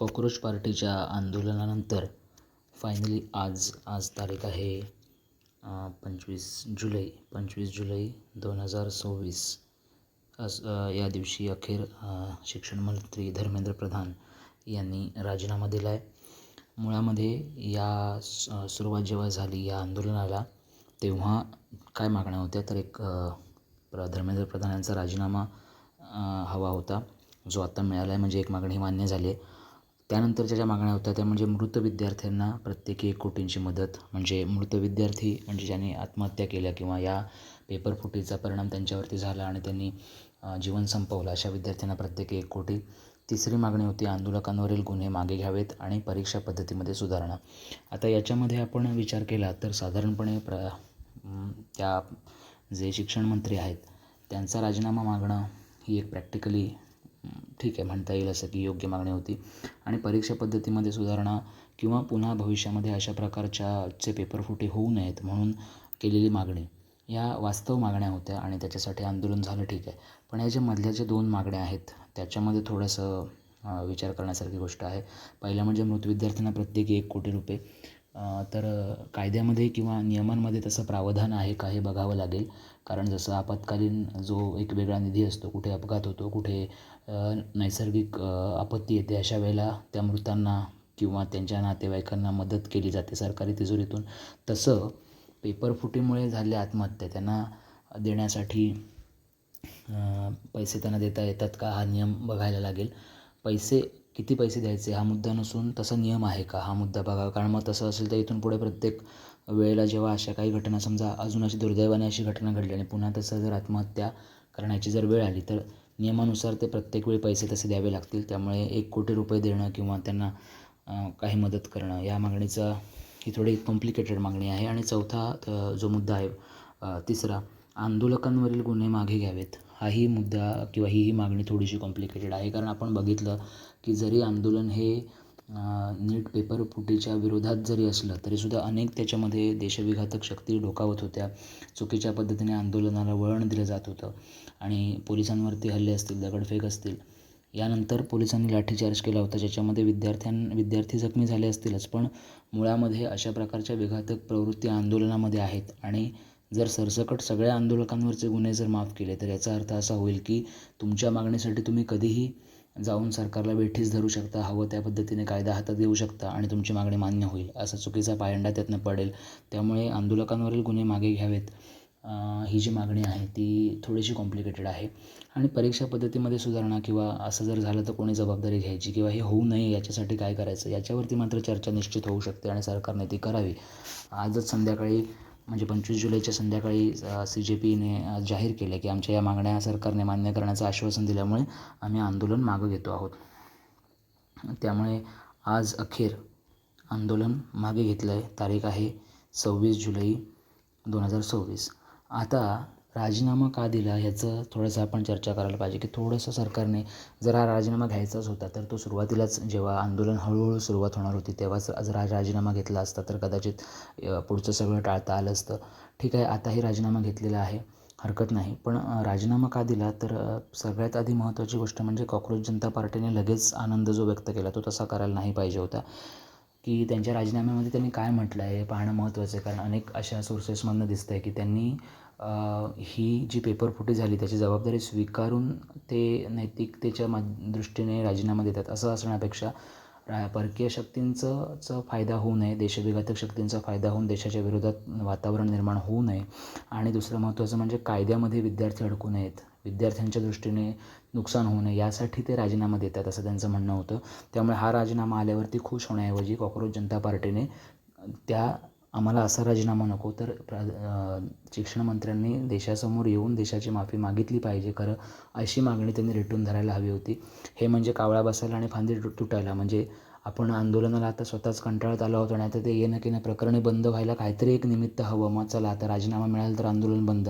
Cockroach पार्टीच्या आंदोलनानंतर finally आज तारीख आहे 25 जुलै 2026. या दिवशी अखेर शिक्षण मंत्री धर्मेंद्र प्रधान यांनी राजीनामा दिला आहे. मुळामध्ये सुरुवात जेव्हा झाली या आंदोलनाला तेव्हा काय मागण्या होत्या तर एक धर्मेंद्र प्रधान यांचा राजीनामा हवा होता, जो आता मिळाला आहे. म्हणजे एक मागणी मान्य झाली आहे. त्यानंतरच्या ज्या मागण्या होत्या त्या म्हणजे मृत विद्यार्थ्यांना प्रत्येकी 1 कोटींची मदत. म्हणजे मृत विद्यार्थी म्हणजे ज्यांनी आत्महत्या केल्या किंवा या पेपरफुटीचा परिणाम त्यांच्यावरती झाला आणि त्यांनी जीवन संपवलं, अशा विद्यार्थ्यांना प्रत्येकी 1 कोटी. तिसरी मागणी होती आंदोलकांवरील गुन्हे मागे घ्यावेत आणि परीक्षा पद्धतीमध्ये सुधारणा. आता याच्यामध्ये आपण विचार केला तर साधारणपणे त्या जे शिक्षण मंत्री आहेत त्यांचा राजीनामा मागणं ही एक प्रॅक्टिकली ठीक आहे म्हणता येईल असं की योग्य मागणी होती. आणि परीक्षा पद्धतीमध्ये सुधारणा किंवा पुन्हा भविष्यामध्ये अशा प्रकारचे पेपरफुटी होऊ नयेत म्हणून केलेली मागणी, या वास्तव मागण्या होत्या आणि त्याच्यासाठी आंदोलन झालं, ठीक आहे. पण या ज्या मधल्या ज्या 2 मागण्या आहेत त्याच्यामध्ये थोडंसं विचार करण्यासारखी गोष्ट आहे. पहिलं म्हणजे मृत विद्यार्थ्यांना प्रत्येकी 1 कोटी रुपये. तर कायद्यामध्ये किंवा नियमांमध्ये तसं प्रावधान आहे का हे बघावं लागेल. कारण जसं आपत्कालीन जो एक वेगळा निधी असतो, कुठे अपघात होतो, कुठे नैसर्गिक आपत्ती येते, अशा वेळेला त्या मृतांना किंवा त्यांच्या नातेवाईकांना मदत केली जाते सरकारी तिजोरीतून, तसं पेपरफुटीमुळे झालेल्या आत्महत्या त्यांना देण्यासाठी पैसे त्यांना देता येतात का हा नियम बघायला लागेल. किती पैसे द्यायचे हा मुद्दा नसून तसा नियम आहे का हा मुद्दा बघावा. कारण मग तसं असेल तर इथून पुढे प्रत्येक वेळेला जेव्हा अशा काही घटना, समजा अजून अशी दुर्दैवाने अशी घटना घडली आणि पुन्हा तसं जर आत्महत्या करण्याची जर वेळ आली तर नियमानुसार ते प्रत्येक वेळी पैसे तसे द्यावे लागतील. त्यामुळे 1 कोटी रुपये देणं किंवा त्यांना काही मदत करणं या मागणीचा ही थोडी कॉम्प्लिकेटेड मागणी आहे. आणि चौथा जो मुद्दा आहे तिसरा, आंदोलकांवरील गुन्हे मागे घ्यावेत, हाही मुद्दा किंवा ही मागणी थोडीशी कॉम्प्लिकेटेड आहे. कारण आपण बघितलं की जरी आंदोलन हे नीट पेपरफुटीच्या विरोधात जरी असलं तरीसुद्धा अनेक त्याच्यामध्ये देशविघातक शक्ती डोकावत होत्या. चुकीच्या पद्धतीने आंदोलनाला वळण दिलं जात होतं आणि पोलिसांवरती हल्ले असतील, दगडफेक असतील. यानंतर पोलिसांनी लाठीचार्ज केला होता, ज्याच्यामध्ये विद्यार्थी जखमी झाले असतीलच. पण मुळामध्ये अशा प्रकारच्या विघातक प्रवृत्ती आंदोलनामध्ये आहेत. आणि जर सरसकट सगळ्या आंदोलकांवरचे गुन्हे जर माफ केले तर याचा अर्थ असा होईल की तुमच्या मागणीसाठी तुम्ही कधीही जाऊन सरकारला वेठीस धरू शकता, हवं त्या पद्धतीने कायदा हातात घेऊ शकता आणि तुमची मागणी मान्य होईल, असा चुकीचा पायंडा त्यातनं पडेल. त्यामुळे आंदोलकांवरील गुन्हे मागे घ्यावेत ही जी मागणी आहे ती थोडीशी कॉम्प्लिकेटेड आहे. आणि परीक्षा पद्धतीमध्ये सुधारणा किंवा असं जर झालं तर कोणी जबाबदारी घ्यायची किंवा हे होऊ नये याच्यासाठी काय करायचं याच्यावरती मात्र चर्चा निश्चित होऊ शकते आणि सरकारने ती करावी. आजच संध्याकाळी म्हणजे 25 जुलैच्या संध्याकाळी CJPने जाहीर केलं की आमच्या या मागण्या सरकारने मान्य करण्याचं आश्वासन दिल्यामुळे आम्ही आंदोलन मागं घेतो आहोत. त्यामुळे आज अखेर आंदोलन मागे घेतलं आहे. तारीख आहे 26 जुलै 2026. आता राजीनामा का दिला ह्याचं थोडंसं आपण चर्चा करायला पाहिजे की थोडंसं सरकारने जर हा राजीनामा घ्यायचाच होता तर तो सुरुवातीलाच जेव्हा आंदोलन हळूहळू सुरुवात होणार होती तेव्हाच जर हा राजीनामा घेतला असता तर कदाचित पुढचं सगळं टाळता आलं असतं. ठीक आहे, आताही राजीनामा घेतलेला आहे, हरकत नाही. पण राजीनामा का दिला तर सगळ्यात आधी महत्त्वाची गोष्ट म्हणजे कॉकरोच जनता पार्टीने लगेच आनंद जो व्यक्त केला तो तसा करायला नाही पाहिजे होता. की त्यांच्या राजीनाम्यामध्ये त्यांनी काय म्हटलं आहे हे पाहणं महत्त्वाचं आहे. कारण अनेक अशा सोर्सेसमधनं दिसतं आहे की त्यांनी ही जी पेपरफुटी झाली त्याची जबाबदारी स्वीकारून ते नैतिकतेच्या दृष्टीने राजीनामा देतात, असं असण्यापेक्षा परकीय शक्तींचा फायदा होऊ नये, देशविघातक शक्तींचा फायदा होऊन देशाच्या विरोधात वातावरण निर्माण होऊ नये. आणि दुसरं महत्त्वाचं म्हणजे कायद्यामध्ये विद्यार्थी अडकू नयेत, विद्यार्थ्यांच्या दृष्टीने नुकसान होऊ नये यासाठी ते राजीनामा देतात असं त्यांचं म्हणणं होतं. त्यामुळे हा राजीनामा आल्यावरती खुश होण्याऐवजी कॉकरोच जनता पार्टीने आम्हाला असा राजीनामा नको तर शिक्षण मंत्र्यांनी देशासमोर येऊन देशाची माफी मागितली पाहिजे खरं, अशी मागणी त्यांनी रेटून धरायला हवी होती. हे म्हणजे कावळा बसायला आणि फांदी तुटायला. म्हणजे आपण आंदोलनाला आता स्वतःच कंटाळत आलो होतो आणि आता ते येणं की नाही प्रकरणे बंद व्हायला काहीतरी एक निमित्त हवं, मग चला आता राजीनामा मिळाला तर आंदोलन बंद,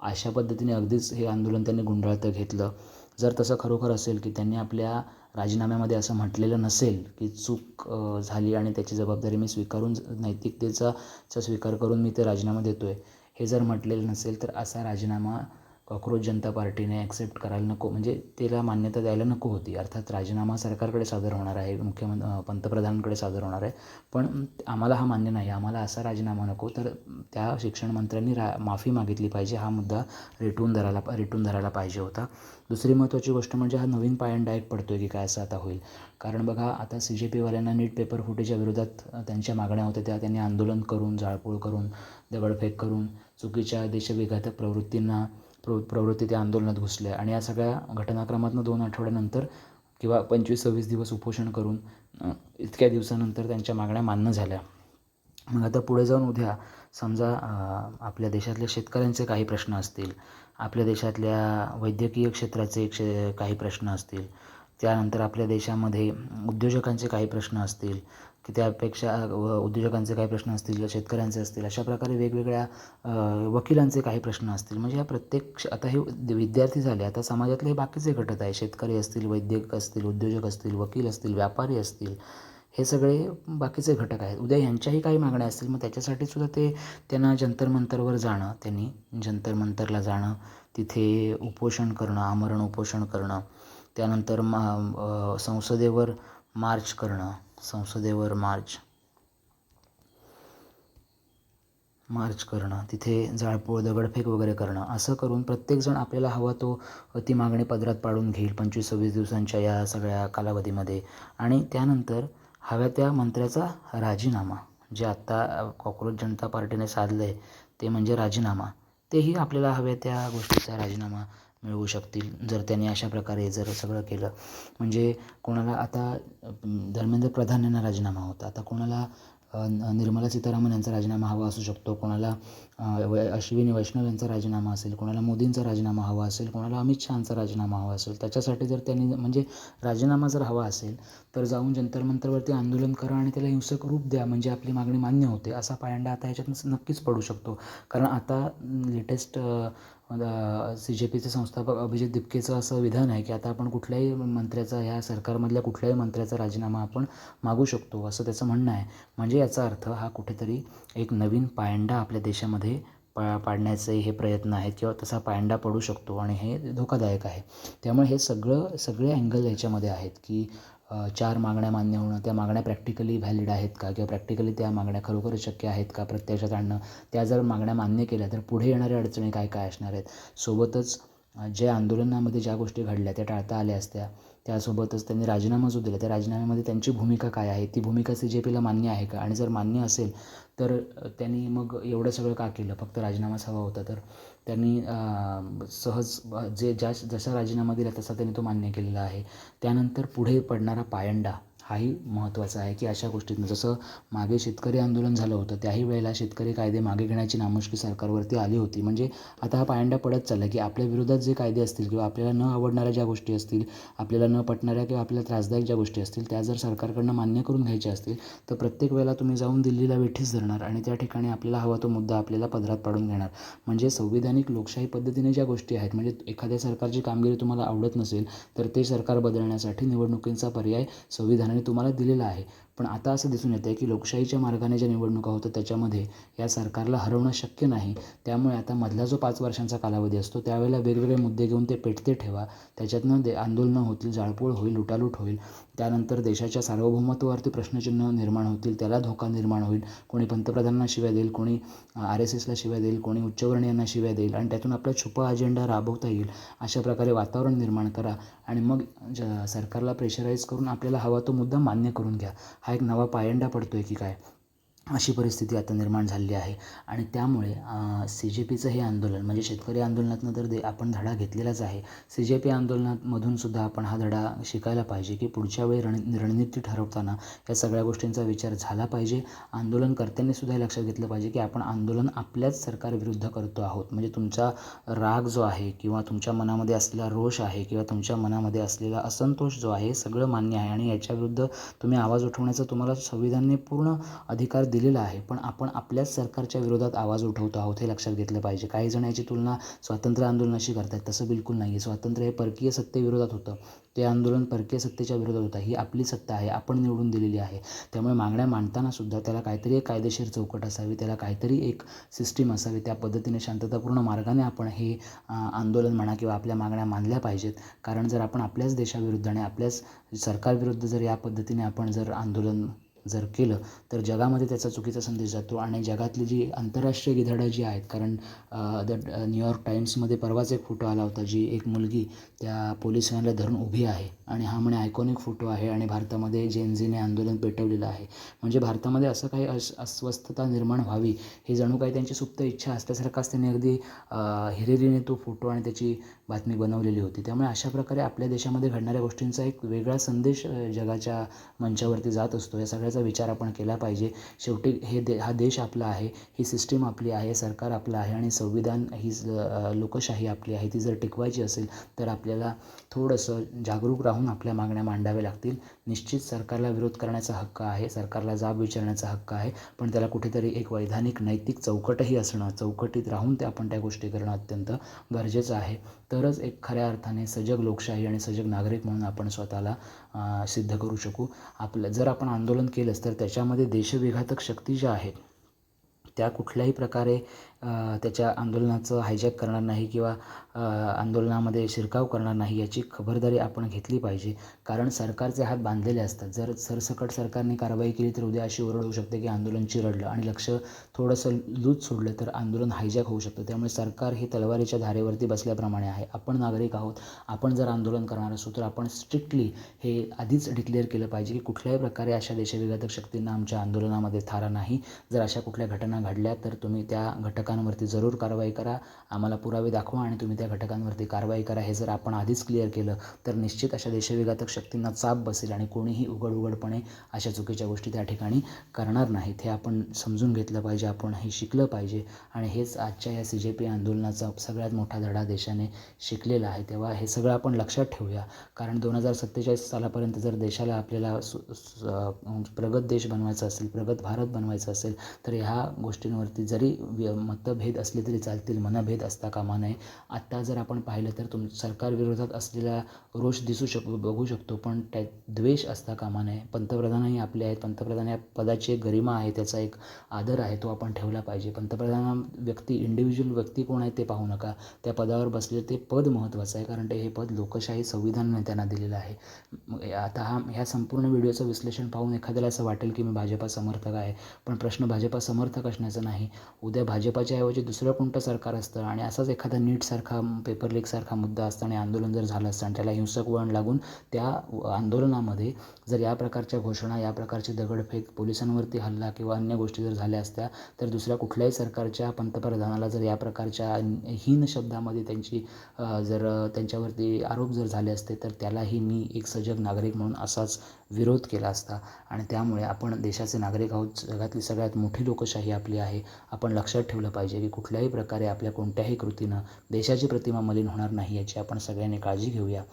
अशा पद्धतीने अगदीच हे आंदोलन त्यांनी गुंडाळतं घेतलं. जर तसं खरोखर असेल की त्यांनी आपल्या राजीनाम्यामध्ये असं म्हटलेलं नसेल की चूक झाली आणि त्याची जबाबदारी मी स्वीकारून नैतिकतेचा स्वीकार करून मी ते राजीनामा देतो आहे, हे जर म्हटलेलं नसेल तर असा राजीनामा कॉकरोच जनता पार्टीने ॲक्सेप्ट करायला नको, म्हणजे त्याला मान्यता द्यायला नको होती. अर्थात राजीनामा सरकारकडे सादर होणार आहे, पंतप्रधानांकडे सादर होणार आहे, पण आम्हाला हा मान्य नाही, आम्हाला असा राजीनामा नको. तर त्या शिक्षण मंत्र्यांनी माफी मागितली पाहिजे. हा मुद्दा रेटून धरायला पाहिजे होता. दुसरी महत्त्वाची गोष्ट म्हणजे हा नवीन पायंडा एक पडतो आहे की काय असं आता होईल. कारण बघा, आता CJPवाल्यांना नीट पेपर फुटेच्या विरोधात त्यांच्या मागण्या होत्या, त्यांनी आंदोलन करून, जाळपोळ करून, दगडफेक करून, चुकीच्या देशविघातक प्रवृत्ती त्या आंदोलनात घुसल्या आणि या सगळ्या घटनाक्रमातून 2 आठवड्यानंतर किंवा 25-26 दिवस उपोषण करून इतक्या दिवसानंतर त्यांच्या मागण्या मान्य झाल्या. मग आता पुढे जाऊन उद्या समजा आपल्या देशातल्या शेतकऱ्यांचे काही प्रश्न असतील, आपल्या देशातल्या वैद्यकीय क्षेत्राचे काही प्रश्न असतील, त्यानंतर आपल्या देशामध्ये उद्योजकांचे काही प्रश्न असतील, की त्यापेक्षा उद्योजकांचे काही प्रश्न असतील, शेतकऱ्यांचे असतील, अशा प्रकारे वेगवेगळ्या वकिलांचे काही प्रश्न असतील. म्हणजे या प्रत्येक आता हे विद्यार्थी झाले, आता समाजातले बाकीचे घटक आहे, शेतकरी असतील, वैद्यक असतील, उद्योजक असतील, वकील असतील, व्यापारी असतील, हे सगळे बाकीचे घटक आहेत. उद्या ह्यांच्याही काही मागण्या असतील, मग त्याच्यासाठी सुद्धा त्यांना जंतर मंतरवर जाणं, त्यांनी जंतर मंतरला जाणं, तिथे उपोषण करणं, आमरण उपोषण करणं, त्यानंतर संसदेवर मार्च करणं, तिथे जाळपोळ, दगडफेक वगैरे करणं, असं करून प्रत्येकजण आपल्याला हवा तो ती मागणी पदरात पाडून घेईल 25-26 दिवसांच्या या सगळ्या कालावधीमध्ये. आणि त्यानंतर हव्या त्या मंत्र्याचा राजीनामा, जे आत्ता कॉकरोच जनता पार्टीने साधलं आहे ते म्हणजे राजीनामा, तेही आपल्याला हव्या त्या गोष्टीचा राजीनामा मिळवू शकतील जर त्यांनी अशा प्रकारे जर सगळं केलं. म्हणजे कोणाला आता धर्मेंद्र प्रधान यांना राजीनामा होता, आता कोणाला निर्मला सीतारामन यांचा राजीनामा हवा असू शकतो, कोणाला अश्विनी वैष्णव यांचा राजीनामा असेल, कोणाला मोदींचा राजीनामा हवा असेल, कोणाला अमित शहांचा राजीनामा हवा असेल. त्याच्यासाठी जर त्यांनी म्हणजे राजीनामा जर हवा असेल तर जाऊन जंतर मंतरवरती आंदोलन करा आणि त्याला हिंसक रूप द्या, म्हणजे आपली मागणी मान्य होते. असा पायंडा आता ह्याच्यातून नक्कीच पडू शकतो. कारण आता लेटेस्ट CJPचे संस्थापक अभिजित दिपकेचं असं विधान आहे की आता आपण कुठल्याही मंत्र्याचा, ह्या सरकारमधल्या कुठल्याही मंत्र्याचा राजीनामा आपण मागू शकतो, असं त्याचं म्हणणं आहे. म्हणजे याचा अर्थ हा कुठेतरी एक नवीन पायंडा आपल्या देशामध्ये पाडण्याचे हे प्रयत्न आहेत किंवा तसा पायंडा पडू शकतो आणि हे धोकादायक आहे. त्यामुळे हे सगळे अँगल ह्याच्यामध्ये आहेत की 4 मागण्या मान्य होणं, त्या मागण्या प्रॅक्टिकली व्हॅलिड आहेत का, किंवा प्रॅक्टिकली त्या मागण्या खरोखरच शक्य आहेत का प्रत्यक्षात आणणं, त्या जर मागण्या मान्य केल्या तर पुढे येणाऱ्या अडचणी काय काय असणार आहेत. सोबतच ज्या आंदोलनामध्ये ज्या गोष्टी घडल्या त्या टाळता आल्या असत्या, त्यासोबतच त्यांनी राजीनामा जो दिला त्या राजीनाम्यामध्ये त्यांची भूमिका काय आहे, ती भूमिका CJPला मान्य आहे का, आणि जर मान्य असेल तर त्यांनी मग एवढं सगळं का केलं, फक्त राजीनामाच हवा होता तर त्यांनी सहज जसा राजीनामा दिला तसा त्यांनी तो मान्य केलेला आहे. त्यानंतर पुढे पडणारा पायंडा हाही महत्त्वाचा आहे की अशा गोष्टीतनं, जसं मागे शेतकरी आंदोलन झालं होतं त्याही वेळेला शेतकरी कायदे मागे घेण्याची नामुष्की सरकारवरती आली होती. म्हणजे आता हा पायंडा पडत चालला की आपल्या विरोधात जे कायदे असतील किंवा आपल्याला न आवडणाऱ्या ज्या गोष्टी असतील, आपल्याला न पटणाऱ्या किंवा आपल्याला त्रासदायक ज्या गोष्टी असतील, त्या जर सरकारकडनं मान्य करून घ्यायच्या असतील तर प्रत्येक वेळेला तुम्ही जाऊन दिल्लीला वेठीस धरणार आणि त्या ठिकाणी आपल्याला हवा तो मुद्दा आपल्याला पदरात पाडून घेणार. म्हणजे संविधानिक लोकशाही पद्धतीने ज्या गोष्टी आहेत, म्हणजे एखाद्या सरकारची कामगिरी तुम्हाला आवडत नसेल तर ते सरकार बदलण्यासाठी निवडणुकींचा पर्याय संविधानाने तुम्हाला दिलेला आहे. पण आता असं दिसून येतं आहे की लोकशाहीच्या मार्गाने ज्या निवडणुका होतात त्याच्यामध्ये या सरकारला हरवणं शक्य नाही. त्यामुळे आता मधला जो 5 वर्षांचा कालावधी असतो त्यावेळेला वेगवेगळे मुद्दे घेऊन ते पेटते ठेवा, त्याच्यातनं आंदोलनं होतील, जाळपोळ होईल, लुटालूट होईल, त्यानंतर देशाच्या सार्वभौमत्वावरती प्रश्नचिन्ह निर्माण होतील, त्याला धोका निर्माण होईल, कोणी पंतप्रधानांना शिव्या देईल, कोणी RSSला शिव्या देईल, कोणी उच्चवर्णीयांना शिव्या देईल आणि त्यातून आपला छुपा अजेंडा राबवता येईल. अशा प्रकारे वातावरण निर्माण करा आणि मग सरकारला प्रेशराईज करून आपल्याला हवा तो मुद्दा मान्य करून घ्या. हा एक नवा पायंडा पडतो आहे की काय, अशी परिस्थिती आता निर्माण झालेली आहे. आणि त्यामुळे CJPचं हे आंदोलन म्हणजे शेतकरी आंदोलनातनं तर आपण धडा घेतलेलाच आहे, CJP आंदोलनामधून सुद्धा आपण हा धडा शिकायला पाहिजे की पुढच्या वेळी रणनीती ठरवताना या सगळ्या गोष्टींचा विचार झाला पाहिजे. आंदोलनकर्त्यांनी सुद्धा हे लक्षात घेतलं पाहिजे की आपण आंदोलन आपल्याच सरकारविरुद्ध करतो आहोत. म्हणजे तुमचा राग जो आहे किंवा तुमच्या मनामध्ये असलेला रोष आहे किंवा तुमच्या मनामध्ये असलेला असंतोष जो आहे हे सगळं मान्य आहे आणि याच्याविरुद्ध तुम्ही आवाज उठवण्याचा तुम्हाला संविधानाने पूर्ण अधिकार दिलेलं आहे, पण आपण आपल्याच सरकारच्या विरोधात आवाज उठवतो आहोत हे लक्षात घेतलं पाहिजे. काही जण याची तुलना स्वातंत्र्य आंदोलनाशी करतात, तसं बिलकुल नाही आहे. स्वातंत्र्य हे परकीय सत्तेविरोधात होतं, ते आंदोलन परकीय सत्तेच्या विरोधात होतं. ही आपली सत्ता आहे, आपण निवडून दिलेली आहे. त्यामुळे मागण्या मांडताना सुद्धा त्याला काहीतरी एक कायदेशीर चौकट असावी, त्याला काहीतरी एक सिस्टीम असावी. त्या पद्धतीने शांततापूर्ण मार्गाने आपण हे आंदोलन म्हणा किंवा आपल्या मागण्या मांडल्या पाहिजेत. कारण जर आपण आपल्याच देशाविरुद्ध आणि आपल्याच सरकारविरुद्ध जर या पद्धतीने आपण जर आंदोलन जर केलं तर जगामध्ये त्याचा चुकीचा संदेश जातो आणि जगातली जी आंतरराष्ट्रीय गिधाडं जी आहेत, कारण न्यूयॉर्क टाइम्समध्ये परवाच एक फोटो आला होता, जी एक मुलगी त्या पोलिसांना धरून उभी आहे आणि हा म्हणे आयकॉनिक फोटो आहे आणि भारतामध्ये जेनझीने आंदोलन पेटवलेलं आहे. म्हणजे भारतामध्ये असं काही अस्वस्थता निर्माण व्हावी हे जणू काही त्यांची सुप्त इच्छा असल्यासारखाच त्यांनी अगदी हिरिरीने तो फोटो आणि त्याची बातमी बनवलेली होती. त्यामुळे अशा प्रकारे आपल्या देशामध्ये घडणाऱ्या गोष्टींचा एक वेगळा संदेश जगाच्या मंचावरती जात असतो. या सगळ्याचा विचार आपण केला पाहिजे. शेवटी हा देश आपला आहे, ही सिस्टीम आपली आहे, सरकार आपलं आहे आणि संविधान ही लोकशाही आपली आहे. ती जर टिकवायची असेल तर आपल्याला थोडंसं जागरूक राहून आपल्या मागण्या मांडाव्या लागतील. निश्चित सरकारला विरोध करण्याचा हक्क आहे, सरकारला जाब विचारण्याचा हक्क आहे, पण त्याला कुठेतरी एक वैधानिक नैतिक चौकटही असणं, चौकटीत राहून आपण त्या गोष्टी करणं अत्यंत गरजेचं आहे. तरच एक खऱ्या अर्थाने सजग लोकशाही आणि सजग नागरिक म्हणून आपण स्वतःला सिद्ध करू शकू. जर आपण आंदोलन केलंच तर त्याच्यामध्ये देशविघातक शक्ती ज्या आहेत त्या कुठल्याही प्रकारे त्याच्या आंदोलनाचं हायजॅक करणार नाही किंवा आंदोलनामध्ये शिरकाव करणार नाही याची खबरदारी आपण घेतली पाहिजे. कारण सरकारचे हात बांधलेले असतात. जर सरसकट सरकारने कारवाई केली तर उद्या अशी ओरड होऊ शकते की आंदोलन चिरडलं आणि लक्ष थोडंसं लूज सोडलं तर आंदोलन हायजॅक होऊ शकतं. त्यामुळे सरकार हे तलवारीच्या धारेवरती बसल्याप्रमाणे आहे. आपण नागरिक आहोत, आपण जर आंदोलन करणार असू तर आपण स्ट्रिक्टली हे आधीच डिक्लेअर केलं पाहिजे की कुठल्याही प्रकारे अशा देशविघातक शक्तींना आमच्या आंदोलनामध्ये थारा नाही. जर अशा कुठल्या घटना घडल्या तर तुम्ही त्या घटकांवरती जरूर कारवाई करा, आम्हाला पुरावे दाखवा आणि तुम्ही त्या घटकांवरती कारवाई करा. हे जर आपण आधीच क्लिअर केलं तर निश्चित अशा देशविघातक शक्तींना चाप बसेल आणि कोणीही उघडपणे अशा चुकीच्या गोष्टी त्या ठिकाणी करणार नाहीत. हे आपण समजून घेतलं पाहिजे, आपण हे शिकलं पाहिजे आणि हेच आजच्या या CJP आंदोलनाचा सगळ्यात मोठा धडा देशाने शिकलेला आहे. तेव्हा हे सगळं आपण लक्षात ठेवूया. कारण 2047 सालापर्यंत जर देशाला आपल्याला प्रगत देश बनवायचा असेल, प्रगत भारत बनवायचं असेल तर ह्या गोष्टींवरती जरी मतभेद असले तरी चालतील, मनभेद असता कामा नये. आत्ता जर आपण पाहिलं तर सरकारविरोधात असलेला रोष बघू शकतो, पण त्यात द्वेष असता कामा नये. पंतप्रधानही आपले आहेत, पंतप्रधान या पदाची एक गरिमा आहे, त्याचा एक आदर आहे, तो आपण ठेवला पाहिजे. पंतप्रधान इंडिव्हिज्युअल व्यक्ती कोण आहे ते पाहू नका, त्या पदावर बसले ते पद महत्त्वाचं आहे, कारण हे पद लोकशाही संविधानाने त्यांना दिलेलं आहे. आता ह्या संपूर्ण व्हिडिओचं विश्लेषण पाहून एखाद्याला असं वाटेल की मी भाजपा समर्थक आहे, पण प्रश्न भाजपा समर्थक असण्याचा नाही. उद्या भाजपाच्या ऐवजी दुसरं कोणतं सरकार असतं आणि असाच एखादा नीटसारखा पेपर लीकसारखा मुद्दा असता आणि आंदोलन जर झालं असतं आणि त्याला हिंसक वळण लागून त्या आंदोलनामध्ये जर या प्रकारच्या घोषणा, या प्रकारची दगडफेक, पोलिसांवरती हल्ला किंवा अन्य गोष्टी जर झाल्या असत्या तर दुसऱ्या कुठल्याही सरकारच्या पंतप्रधानाला जर या प्रकारच्या हीन शब्दामध्ये त्यांच्यावरती आरोप जर झाले असते तर त्यालाही मी एक सजग नागरिक म्हणून असाच विरोध केला असता. आणि त्यामुळे आपण देशाचे नागरिक आहोत, जगातली सगळ्यात मोठी लोकशाही आपली आहे. आपण लक्षात ठेवलं पाहिजे की कुठल्याही प्रकारे आपल्या कोणत्याही कृतीनं देशाची प्रतिमा मलिन होणार नाही याची आपण सगळ्यांनी काळजी घेऊया.